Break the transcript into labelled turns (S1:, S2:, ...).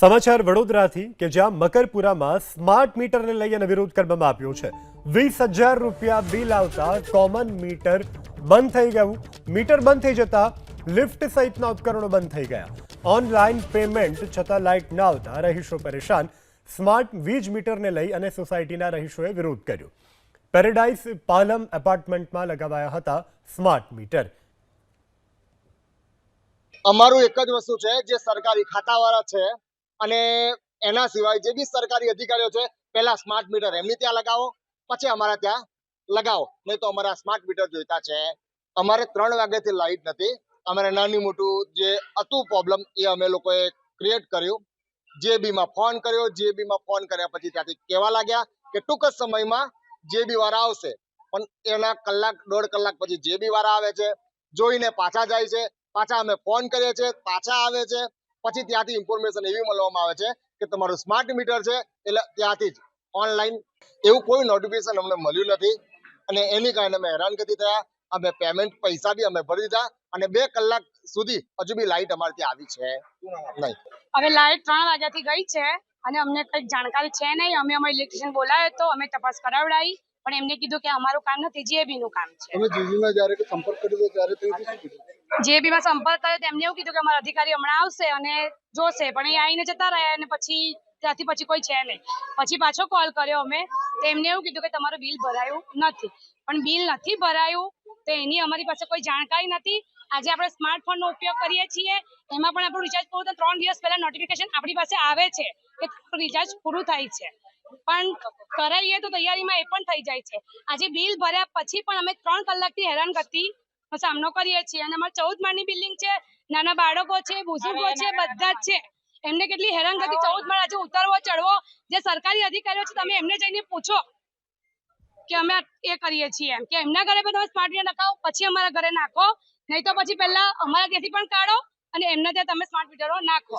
S1: સમાચાર વડોદરાથી કે જ્યાં મકરપુરામાં સ્માર્ટ મીટરને લઈ અને વિરોધ કરવામાં આવ્યો છે। 20,000 રૂપિયા બિલ આવતા કોમન મીટર બંધ થઈ ગયું। મીટર બંધ થઈ જતા લિફ્ટ સહિતના ઉપકરણો બંધ થઈ ગયા। ઓનલાઈન પેમેન્ટ છતાં લાઇટ ન આવતા રહીશો પરેશાન। સ્માર્ટ વીજ મીટરને લઈ અને સોસાયટીના રહીશોએ વિરોધ કર્યો। પેરેડાઇઝ પાલમ એપાર્ટમેન્ટમાં લગાવાયા હતા સ્માર્ટ મીટર।
S2: અમારું એક જ વસ્તુ છે, જે સરકારી ખાતાવાળા છે અને એના સિવાય જે બી સરકારી અધિકારીઓ છે, પહેલા સ્માર્ટ મીટર એમની ત્યાં લગાવો, પછી અમારા ત્યાં લગાવો, નહીં તો અમારા સ્માર્ટ મીટર જોઈતા છે। અમારે 3 વાગ્યાથી લાઇટ નથી। અમારે નાની મોટું જે હતું પ્રોબ્લેમ એ અમે લોકોએ ક્રિએટ કર્યું। જેબીમાં ફોન કર્યો, જેબીમાં ફોન કર્યા પછી ત્યાંથી કહેવા લાગ્યા કે ટૂંક જ સમયમાં જેબી વાળા આવશે, પણ એના કલાક 1.5 કલાક પછી જેબી વાળા આવે છે, જોઈને પાછા જાય છે, પાછા અમે ફોન કરીએ છીએ, પાછા આવે છે, પછી ત્યાંથી ઇન્ફોર્મેશન એવી મળવામાં આવે છે કે તમારું સ્માર્ટ મીટર છે, એટલે ત્યાંથી જ ઓનલાઈન એવું કોઈ નોટિફિકેશન અમને મળ્યું નથી અને એની કારણે અમે હેરાનગતિ થયા। અમે પેમેન્ટ પૈસા બી અમે ભરી દીધા અને 2 કલાક સુધી હજુ બી લાઇટ અમારે ત્યાં આવી છે નહીં।
S3: હવે લાઇટ 3 વાગ્યાથી ગઈ છે અને અમને કંઈક જાણકારી છે નહીં। અમે અમારી ઇલેક્ટ્રિશિયન બોલાવ્યો તો અમે તપાસ કરાવડાવી, પણ એમને કીધું કે અમારું કામ નથી, જેબીનું કામ છે।
S2: તમે જેબીમાં જ્યારે સંપર્ક કર્યો ત્યારે તેઓથી શું કીધું?
S3: જેબીમાં સંપર્ક કર્યો તો એમને એવું કીધું કે અમારા અધિકારી હમણાં આવશે અને જોશે, પણ એ આવીને જતા રહ્યા અને પછી ત્યાંથી પછી કોઈ છે નહીં। પછી પાછો કોલ કર્યો અમે તો એમને એવું કીધું કે તમારું બિલ ભરાયું નથી, પણ બિલ નથી ભરાયું તો એની અમારી પાસે કોઈ જાણકારી નથી। આજે આપણે સ્માર્ટફોનનો ઉપયોગ કરીએ છીએ, એમાં પણ આપણું રિચાર્જ પૂરું તો 3 દિવસ પહેલા નોટિફિકેશન આપણી પાસે આવે છે કે રિચાર્જ પૂરું થાય છે, પણ કરાવીએ તો તૈયારીમાં એ પણ થઈ જાય છે। આજે બિલ ભર્યા પછી પણ અમે 3 કલાકથી હેરાનગતિનો સામનો કરીએ છીએ અને અમારે 14 માળની બિલ્ડિંગ છે, નાના બાળકો છે, બુઝુર્ગો છે, બધા જ છે। એમને કેટલી હેરાનગતિ, 14 માળ આજે ઉતરવો ચડવો, જે સરકારી અધિકારીઓ છે તમે એમને જઈને પૂછો કે અમે એ કરીએ છીએ એમ કે એમના ઘરે પણ તમે સ્માર્ટ મીટર નખાવો, પછી અમારા ઘરે નાખો, નહીં તો પછી પહેલા અમારા ત્યાંથી પણ કાઢો અને એમના ત્યાં તમે સ્માર્ટ મીટરો નાખો।